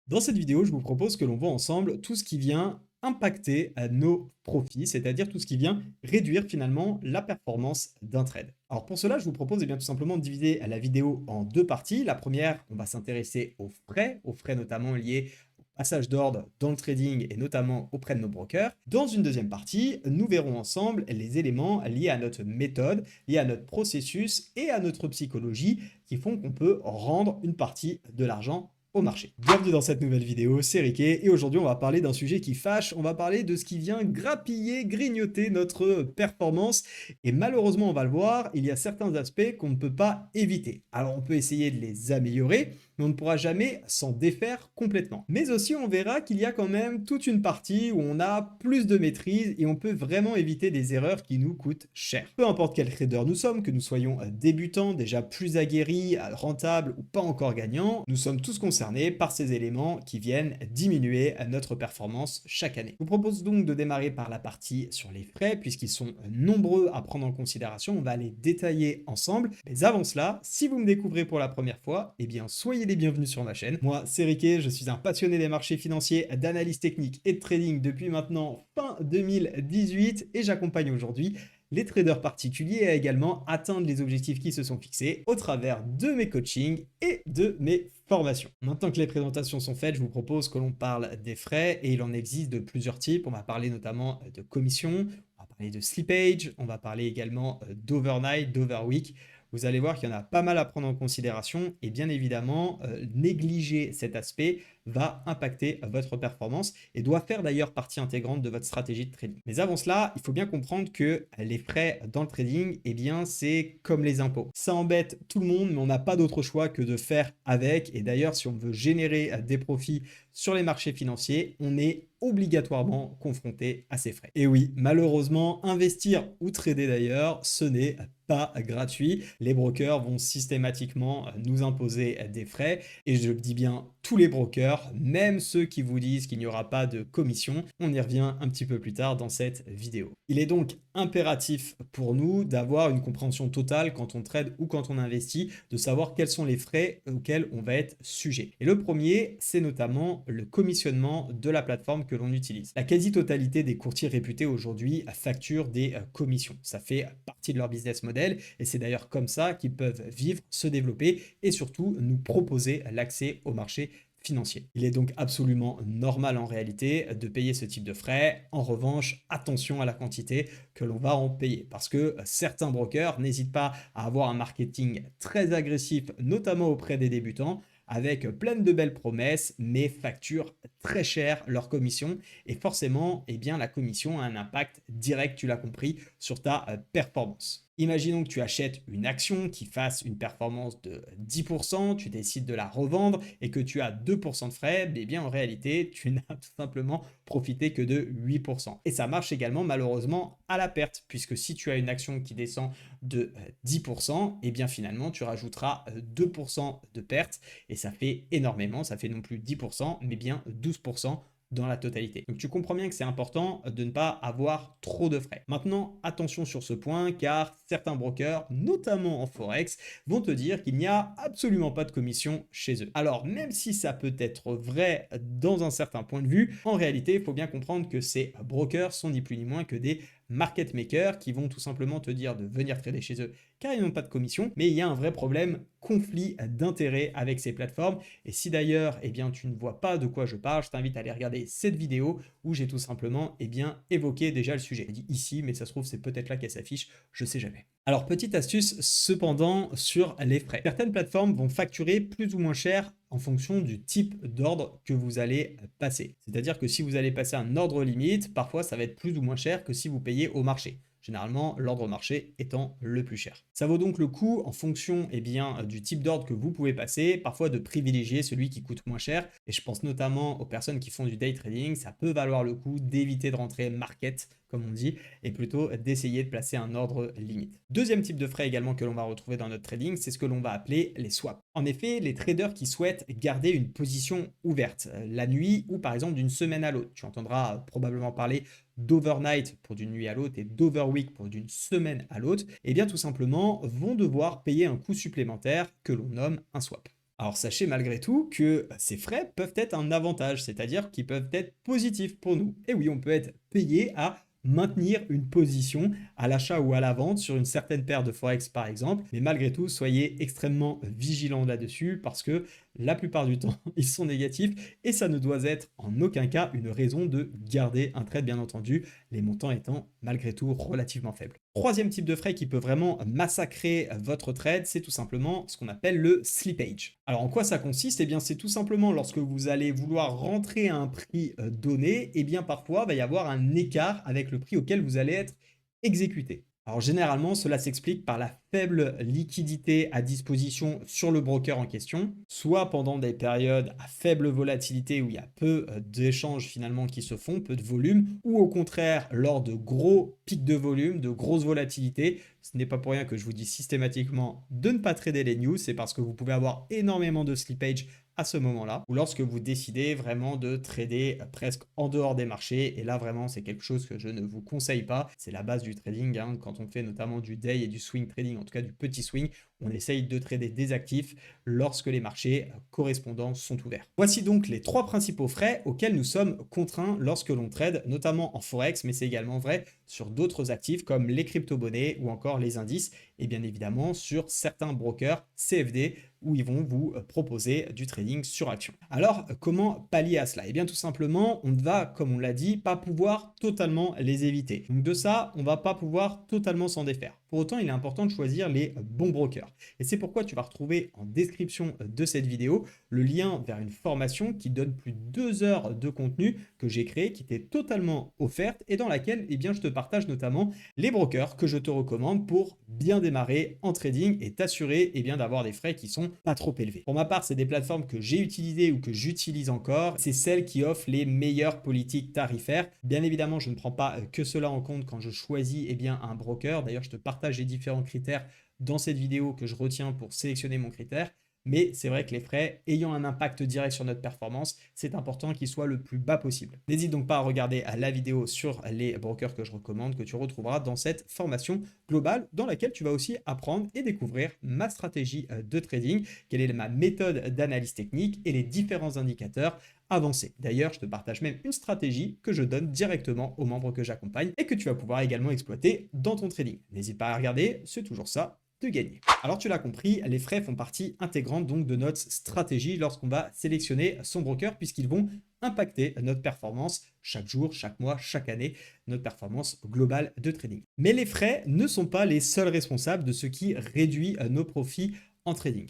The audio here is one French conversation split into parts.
Dans cette vidéo, je vous propose que l'on voit ensemble tout ce qui vient impacter nos profits, c'est-à-dire tout ce qui vient réduire finalement la performance d'un trade. Alors pour cela, je vous propose bien tout simplement de diviser la vidéo en deux parties. La première, on va s'intéresser aux frais notamment liés au passage d'ordre dans le trading et notamment auprès de nos brokers. Dans une deuxième partie, nous verrons ensemble les éléments liés à notre méthode, liés à notre processus et à notre psychologie qui font qu'on peut rendre une partie de l'argent au marché. Bienvenue dans cette nouvelle vidéo, c'est Riquet et aujourd'hui on va parler d'un sujet qui fâche, on va parler de ce qui vient grappiller, grignoter notre performance et malheureusement on va le voir, il y a certains aspects qu'on ne peut pas éviter. Alors on peut essayer de les améliorer, mais on ne pourra jamais s'en défaire complètement. Mais aussi on verra qu'il y a quand même toute une partie où on a plus de maîtrise et on peut vraiment éviter des erreurs qui nous coûtent cher. Peu importe quel trader nous sommes, que nous soyons débutants, déjà plus aguerris, rentables ou pas encore gagnants, nous sommes tous concernés par ces éléments qui viennent diminuer notre performance chaque année. Je vous propose donc de démarrer par la partie sur les frais puisqu'ils sont nombreux à prendre en considération. On va les détailler ensemble. Mais avant cela, si vous me découvrez pour la première fois, eh bien soyez les bienvenus sur ma chaîne. Moi, c'est Riquet, je suis un passionné des marchés financiers, d'analyse technique et de trading depuis maintenant fin 2018 et j'accompagne aujourd'hui les traders particuliers à également atteindre les objectifs qui se sont fixés au travers de mes coachings et de mes formations. Maintenant que les présentations sont faites, je vous propose que l'on parle des frais et il en existe de plusieurs types. On va parler notamment de commissions, on va parler de slippage, on va parler également d'overnight, d'overweek. Vous allez voir qu'il y en a pas mal à prendre en considération et bien évidemment, négliger cet aspect va impacter votre performance et doit faire d'ailleurs partie intégrante de votre stratégie de trading. Mais avant cela, il faut bien comprendre que les frais dans le trading, eh bien, c'est comme les impôts. Ça embête tout le monde, mais on n'a pas d'autre choix que de faire avec. Et d'ailleurs, si on veut générer des profits sur les marchés financiers, on est obligatoirement confronté à ces frais. Et oui, malheureusement, investir ou trader d'ailleurs, ce n'est pas gratuit. Les brokers vont systématiquement nous imposer des frais et je dis bien tous les brokers, même ceux qui vous disent qu'il n'y aura pas de commission. On y revient un petit peu plus tard dans cette vidéo. Il est donc impératif pour nous d'avoir une compréhension totale quand on trade ou quand on investit, de savoir quels sont les frais auxquels on va être sujet. Et le premier, c'est notamment le commissionnement de la plateforme que l'on utilise. La quasi-totalité des courtiers réputés aujourd'hui facturent des commissions. Ça fait partie de leur business model et c'est d'ailleurs comme ça qu'ils peuvent vivre, se développer et surtout nous proposer l'accès au marché financier. Il est donc absolument normal en réalité de payer ce type de frais. En revanche, attention à la quantité que l'on va en payer parce que certains brokers n'hésitent pas à avoir un marketing très agressif, notamment auprès des débutants, avec plein de belles promesses, mais facturent très cher leur commission. Et forcément, eh bien, la commission a un impact direct, tu l'as compris, sur ta performance. Imaginons que tu achètes une action qui fasse une performance de 10%, tu décides de la revendre et que tu as 2% de frais, eh bien en réalité, tu n'as tout simplement profité que de 8%. Et ça marche également malheureusement à la perte, puisque si tu as une action qui descend de 10%, eh bien finalement, tu rajouteras 2% de perte et ça fait énormément, ça fait non plus 10%, mais bien 12% dans la totalité. Donc tu comprends bien que c'est important de ne pas avoir trop de frais. Maintenant, attention sur ce point car certains brokers, notamment en Forex, vont te dire qu'il n'y a absolument pas de commission chez eux. Alors même si ça peut être vrai dans un certain point de vue, en réalité, il faut bien comprendre que ces brokers sont ni plus ni moins que des market makers qui vont tout simplement te dire de venir trader chez eux car ils n'ont pas de commission, mais il y a un vrai problème conflit d'intérêts avec ces plateformes. Et si d'ailleurs, eh bien, tu ne vois pas de quoi je parle, je t'invite à aller regarder cette vidéo où j'ai tout simplement, eh bien, évoqué déjà le sujet. Je dis ici, mais ça se trouve, c'est peut-être là qu'elle s'affiche, je sais jamais. Alors, petite astuce cependant sur les frais. Certaines plateformes vont facturer plus ou moins cher en fonction du type d'ordre que vous allez passer. C'est-à-dire que si vous allez passer un ordre limite, parfois ça va être plus ou moins cher que si vous payez au marché. Généralement, l'ordre marché étant le plus cher. Ça vaut donc le coup, en fonction eh bien, du type d'ordre que vous pouvez passer, parfois de privilégier celui qui coûte moins cher. Et je pense notamment aux personnes qui font du day trading, ça peut valoir le coup d'éviter de rentrer market, comme on dit, et plutôt d'essayer de placer un ordre limite. Deuxième type de frais également que l'on va retrouver dans notre trading, c'est ce que l'on va appeler les swaps. En effet, les traders qui souhaitent garder une position ouverte la nuit ou par exemple d'une semaine à l'autre. Tu entendras probablement parler d'overnight pour d'une nuit à l'autre et d'overweek pour d'une semaine à l'autre, et bien tout simplement vont devoir payer un coût supplémentaire que l'on nomme un swap. Alors sachez malgré tout que ces frais peuvent être un avantage, c'est-à-dire qu'ils peuvent être positifs pour nous. Et oui, on peut être payé à maintenir une position à l'achat ou à la vente sur une certaine paire de forex par exemple, mais malgré tout, soyez extrêmement vigilants là-dessus parce que la plupart du temps, ils sont négatifs et ça ne doit être en aucun cas une raison de garder un trade bien entendu, les montants étant malgré tout relativement faibles. Troisième type de frais qui peut vraiment massacrer votre trade, c'est tout simplement ce qu'on appelle le slippage. Alors en quoi ça consiste? Eh bien c'est tout simplement lorsque vous allez vouloir rentrer à un prix donné, eh bien parfois il va y avoir un écart avec le prix auquel vous allez être exécuté. Alors généralement, cela s'explique par la faible liquidité à disposition sur le broker en question, soit pendant des périodes à faible volatilité où il y a peu d'échanges finalement qui se font, peu de volume, ou au contraire lors de gros pics de volume, de grosses volatilités. Ce n'est pas pour rien que je vous dis systématiquement de ne pas trader les news, c'est parce que vous pouvez avoir énormément de slippage à ce moment-là, ou lorsque vous décidez vraiment de trader presque en dehors des marchés, et là vraiment c'est quelque chose que je ne vous conseille pas, c'est la base du trading, hein. Quand on fait notamment du day et du swing trading, en tout cas du petit swing, on essaye de trader des actifs lorsque les marchés correspondants sont ouverts. Voici donc les trois principaux frais auxquels nous sommes contraints lorsque l'on trade, notamment en forex, mais c'est également vrai sur d'autres actifs comme les crypto-monnaies ou encore les indices, et bien évidemment sur certains brokers CFD où ils vont vous proposer du trading sur action. Alors, comment pallier à cela? Eh bien, tout simplement, on ne va, comme on l'a dit, pas pouvoir totalement les éviter. Donc de ça, on ne va pas pouvoir totalement s'en défaire. Pour autant, il est important de choisir les bons brokers. Et c'est pourquoi tu vas retrouver en description de cette vidéo le lien vers une formation qui donne plus de 2 heures de contenu que j'ai créé, qui t'est totalement offerte et dans laquelle eh bien, je te partage notamment les brokers que je te recommande pour bien démarrer en trading et t'assurer eh bien, d'avoir des frais qui sont pas trop élevés. Pour ma part, c'est des plateformes que j'ai utilisées ou que j'utilise encore. C'est celles qui offrent les meilleures politiques tarifaires. Bien évidemment, je ne prends pas que cela en compte quand je choisis eh bien, un broker. D'ailleurs, je te partage les différents critères dans cette vidéo que je retiens pour sélectionner mon critère. Mais c'est vrai que les frais ayant un impact direct sur notre performance, c'est important qu'ils soient le plus bas possible. N'hésite donc pas à regarder la vidéo sur les brokers que je recommande, que tu retrouveras dans cette formation globale dans laquelle tu vas aussi apprendre et découvrir ma stratégie de trading, quelle est ma méthode d'analyse technique et les différents indicateurs avancés. D'ailleurs, je te partage même une stratégie que je donne directement aux membres que j'accompagne et que tu vas pouvoir également exploiter dans ton trading. N'hésite pas à regarder, c'est toujours ça de gagner. Alors tu l'as compris, les frais font partie intégrante donc de notre stratégie lorsqu'on va sélectionner son broker puisqu'ils vont impacter notre performance chaque jour, chaque mois, chaque année, notre performance globale de trading. Mais les frais ne sont pas les seuls responsables de ce qui réduit nos profits en trading.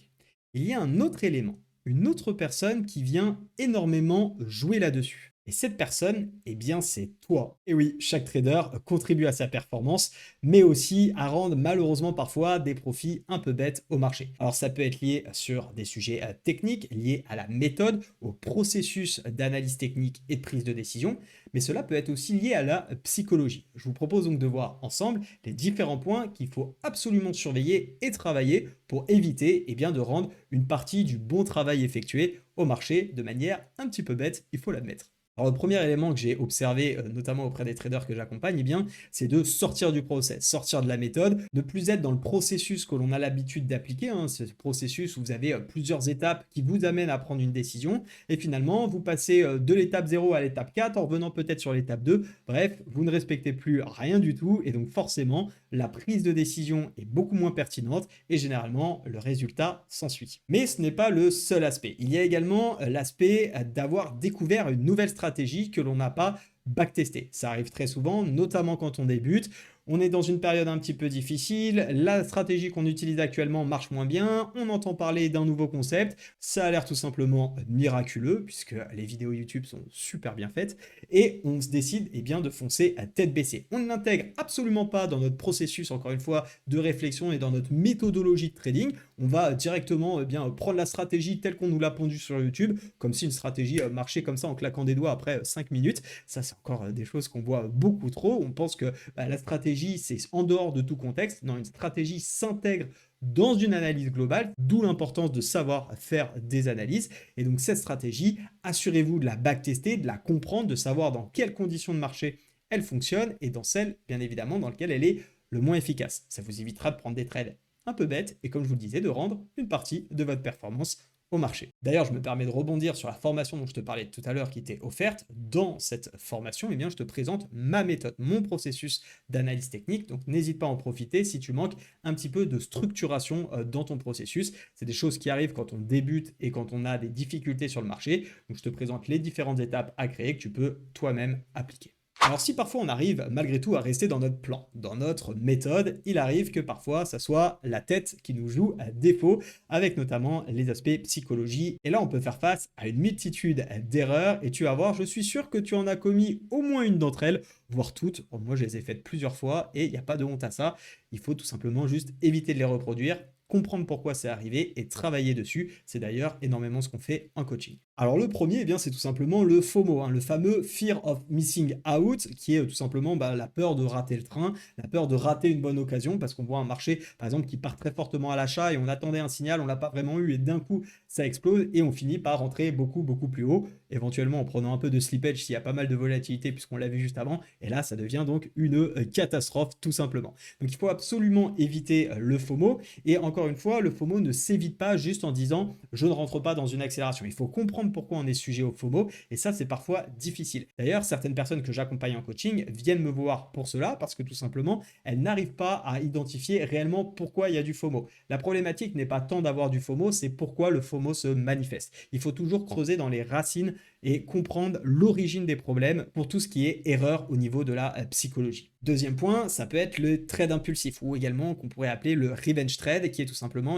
Il y a un autre élément, une autre personne qui vient énormément jouer là-dessus. Et cette personne, eh bien, c'est toi. Et oui, chaque trader contribue à sa performance, mais aussi à rendre malheureusement parfois des profits un peu bêtes au marché. Alors ça peut être lié sur des sujets techniques, liés à la méthode, au processus d'analyse technique et de prise de décision, mais cela peut être aussi lié à la psychologie. Je vous propose donc de voir ensemble les différents points qu'il faut absolument surveiller et travailler pour éviter eh bien, de rendre une partie du bon travail effectué au marché de manière un petit peu bête, il faut l'admettre. Alors, le premier élément que j'ai observé, notamment auprès des traders que j'accompagne, eh bien, c'est de sortir du process, sortir de la méthode, ne plus être dans le processus que l'on a l'habitude d'appliquer, hein, ce processus où vous avez plusieurs étapes qui vous amènent à prendre une décision, et finalement, vous passez de l'étape 0 à l'étape 4 en revenant peut-être sur l'étape 2. Bref, vous ne respectez plus rien du tout, et donc forcément, la prise de décision est beaucoup moins pertinente, et généralement, le résultat s'ensuit. Mais ce n'est pas le seul aspect. Il y a également l'aspect d'avoir découvert une nouvelle stratégie que l'on n'a pas backtesté. Ça arrive très souvent, notamment quand on débute. On est dans une période un petit peu difficile, la stratégie qu'on utilise actuellement marche moins bien, on entend parler d'un nouveau concept, ça a l'air tout simplement miraculeux, puisque les vidéos YouTube sont super bien faites, et on se décide eh bien, de foncer à tête baissée. On ne l'intègre absolument pas dans notre processus, encore une fois, de réflexion et dans notre méthodologie de trading, on va directement eh bien, prendre la stratégie telle qu'on nous l'a pondue sur YouTube, comme si une stratégie marchait comme ça en claquant des doigts après 5 minutes. Ça, c'est encore des choses qu'on voit beaucoup trop. On pense que la stratégie, c'est en dehors de tout contexte. Non, une stratégie s'intègre dans une analyse globale, d'où l'importance de savoir faire des analyses. Et donc, cette stratégie, assurez-vous de la backtester, de la comprendre, de savoir dans quelles conditions de marché elle fonctionne et dans celles, bien évidemment, dans lesquelles elle est le moins efficace. Ça vous évitera de prendre des trades un peu bêtes et, comme je vous le disais, de rendre une partie de votre performance au marché. D'ailleurs, je me permets de rebondir sur la formation dont je te parlais tout à l'heure qui t'est offerte. Dans cette formation, eh bien, je te présente ma méthode, mon processus d'analyse technique. Donc, n'hésite pas à en profiter si tu manques un petit peu de structuration dans ton processus. C'est des choses qui arrivent quand on débute et quand on a des difficultés sur le marché. Donc, je te présente les différentes étapes à créer que tu peux toi-même appliquer. Alors si parfois on arrive malgré tout à rester dans notre plan, dans notre méthode, il arrive que parfois ça soit la tête qui nous joue à défaut, avec notamment les aspects psychologie. Et là on peut faire face à une multitude d'erreurs et tu vas voir, je suis sûr que tu en as commis au moins une d'entre elles, voire toutes. Bon, moi je les ai faites plusieurs fois et il n'y a pas de honte à ça. Il faut tout simplement juste éviter de les reproduire, comprendre pourquoi c'est arrivé et travailler dessus. C'est d'ailleurs énormément ce qu'on fait en coaching. Alors le premier, eh bien, c'est tout simplement le FOMO, le fameux Fear of Missing Out, qui est tout simplement la peur de rater le train, la peur de rater une bonne occasion, parce qu'on voit un marché, par exemple, qui part très fortement à l'achat et on attendait un signal, on l'a pas vraiment eu et d'un coup, ça explose et on finit par rentrer beaucoup, beaucoup plus haut, éventuellement en prenant un peu de slippage s'il y a pas mal de volatilité, puisqu'on l'a vu juste avant, et là, ça devient donc une catastrophe, tout simplement. Donc il faut absolument éviter le FOMO, et encore une fois, le FOMO ne s'évite pas juste en disant je ne rentre pas dans une accélération. Il faut comprendre pourquoi on est sujet au FOMO et ça c'est parfois difficile. D'ailleurs, certaines personnes que j'accompagne en coaching viennent me voir pour cela parce que tout simplement, elles n'arrivent pas à identifier réellement pourquoi il y a du FOMO. La problématique n'est pas tant d'avoir du FOMO, c'est pourquoi le FOMO se manifeste. Il faut toujours creuser dans les racines et comprendre l'origine des problèmes pour tout ce qui est erreur au niveau de la psychologie. Deuxième point, ça peut être le trade impulsif ou également qu'on pourrait appeler le revenge trade qui est tout simplement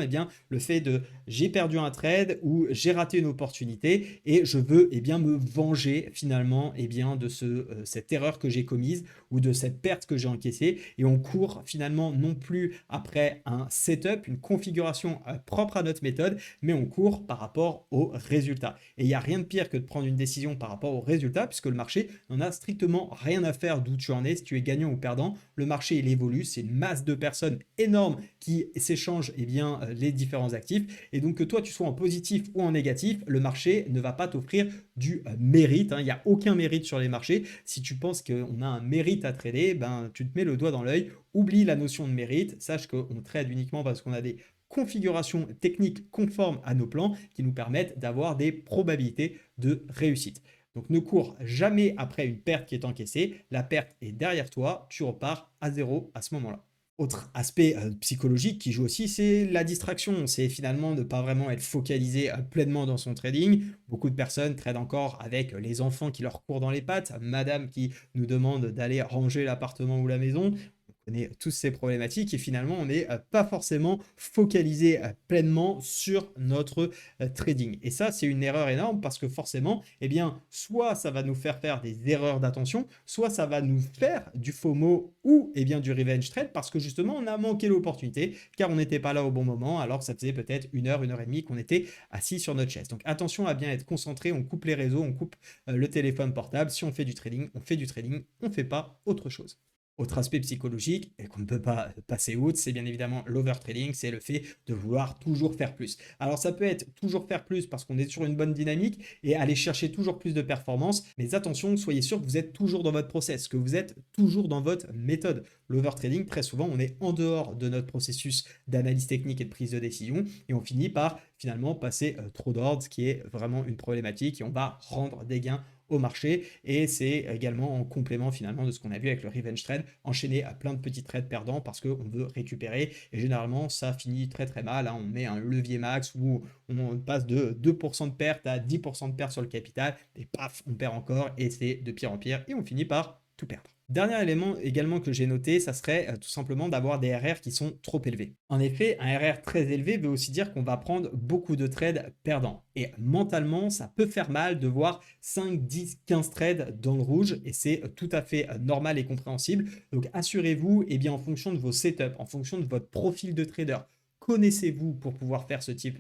le fait de j'ai perdu un trade ou j'ai raté une opportunité et je veux me venger finalement de cette erreur que j'ai commise ou de cette perte que j'ai encaissée et on court finalement non plus après un setup, une configuration propre à notre méthode, mais on court par rapport au résultat. Et il n'y a rien de pire que de prendre une décision par rapport au résultat puisque le marché n'en a strictement rien à faire d'où tu en es, si tu es gagnant ou perdant. Le marché il évolue, c'est une masse de personnes énorme qui s'échangent les différents actifs et donc que toi tu sois en positif ou en négatif, le marché ne va pas t'offrir du mérite. Il n'y a aucun mérite sur les marchés. Si tu penses qu'on a un mérite à trader, tu te mets le doigt dans l'œil, oublie la notion de mérite, sache qu'on trade uniquement parce qu'on a des configurations techniques conformes à nos plans qui nous permettent d'avoir des probabilités de réussite. Donc ne cours jamais après une perte qui est encaissée, la perte est derrière toi, tu repars à zéro à ce moment-là. Autre aspect psychologique qui joue aussi, c'est la distraction. C'est finalement ne pas vraiment être focalisé pleinement dans son trading. Beaucoup de personnes tradent encore avec les enfants qui leur courent dans les pattes, madame qui nous demande d'aller ranger l'appartement ou la maison. On connaît tous ces problématiques et finalement on n'est pas forcément focalisé pleinement sur notre trading. Et ça c'est une erreur énorme parce que forcément, soit ça va nous faire des erreurs d'attention, soit ça va nous faire du FOMO ou du revenge trade parce que justement on a manqué l'opportunité car on n'était pas là au bon moment alors que ça faisait peut-être une heure et demie qu'on était assis sur notre chaise. Donc attention à bien être concentré, on coupe les réseaux, on coupe le téléphone portable. Si on fait du trading, on fait du trading, on ne fait pas autre chose. Autre aspect psychologique et qu'on ne peut pas passer outre, c'est bien évidemment l'overtrading, c'est le fait de vouloir toujours faire plus. Alors ça peut être toujours faire plus parce qu'on est sur une bonne dynamique et aller chercher toujours plus de performance, mais attention, soyez sûr que vous êtes toujours dans votre process, que vous êtes toujours dans votre méthode. L'overtrading, très souvent, on est en dehors de notre processus d'analyse technique et de prise de décision et on finit par finalement passer trop d'ordres, ce qui est vraiment une problématique et on va rendre des gains au marché et c'est également en complément finalement de ce qu'on a vu avec le revenge trade, enchaîner à plein de petits trades perdants parce qu'on veut récupérer et généralement ça finit très très mal, on met un levier max où on passe de 2% de perte à 10% de perte sur le capital et paf on perd encore et c'est de pire en pire et on finit par tout perdre. Dernier élément également que j'ai noté, ça serait tout simplement d'avoir des RR qui sont trop élevés. En effet, un RR très élevé veut aussi dire qu'on va prendre beaucoup de trades perdants. Et mentalement, ça peut faire mal de voir 5, 10, 15 trades dans le rouge et c'est tout à fait normal et compréhensible. Donc assurez-vous, en fonction de vos setups, en fonction de votre profil de trader, connaissez-vous pour pouvoir faire ce type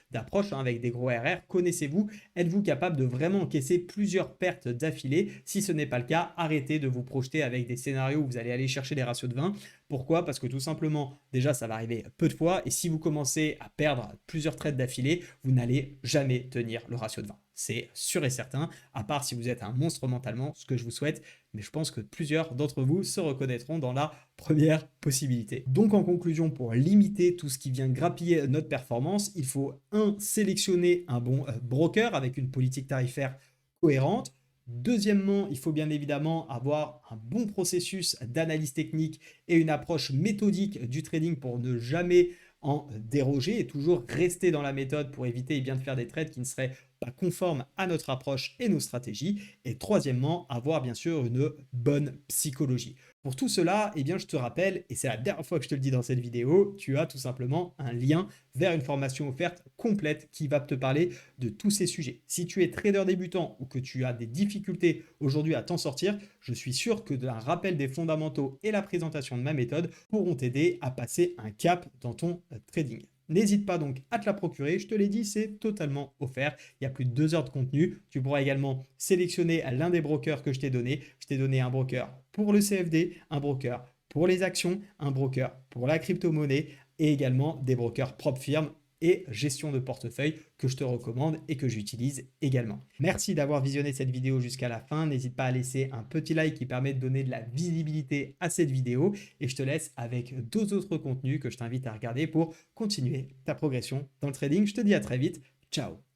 d'approche avec des gros RR, connaissez-vous, êtes-vous capable de vraiment encaisser plusieurs pertes d'affilée? Si ce n'est pas le cas, arrêtez de vous projeter avec des scénarios où vous allez aller chercher des ratios de 20. Pourquoi? Parce que tout simplement, déjà, ça va arriver peu de fois et si vous commencez à perdre plusieurs trades d'affilée, vous n'allez jamais tenir le ratio de 20. c'est sûr et certain, à part si vous êtes un monstre mentalement, ce que je vous souhaite, mais je pense que plusieurs d'entre vous se reconnaîtront dans la première possibilité. Donc en conclusion, pour limiter tout ce qui vient grappiller notre performance, il faut sélectionner un bon broker avec une politique tarifaire cohérente. Deuxièmement, il faut bien évidemment avoir un bon processus d'analyse technique et une approche méthodique du trading pour ne jamais en déroger et toujours rester dans la méthode pour éviter de faire des trades qui ne seraient pas conformes à notre approche et nos stratégies. Et troisièmement, avoir bien sûr une bonne psychologie. Pour tout cela, je te rappelle, et c'est la dernière fois que je te le dis dans cette vidéo, tu as tout simplement un lien vers une formation offerte complète qui va te parler de tous ces sujets. Si tu es trader débutant ou que tu as des difficultés aujourd'hui à t'en sortir, je suis sûr que un rappel des fondamentaux et la présentation de ma méthode pourront t'aider à passer un cap dans ton trading. N'hésite pas donc à te la procurer, je te l'ai dit, c'est totalement offert. Il y a plus de 2 heures de contenu. Tu pourras également sélectionner l'un des brokers que je t'ai donné. Je t'ai donné un broker pour le CFD, un broker pour les actions, un broker pour la crypto-monnaie et également des brokers propres firmes et gestion de portefeuille que je te recommande et que j'utilise également. Merci d'avoir visionné cette vidéo jusqu'à la fin. N'hésite pas à laisser un petit like qui permet de donner de la visibilité à cette vidéo et je te laisse avec d'autres autres contenus que je t'invite à regarder pour continuer ta progression dans le trading. Je te dis à très vite. Ciao.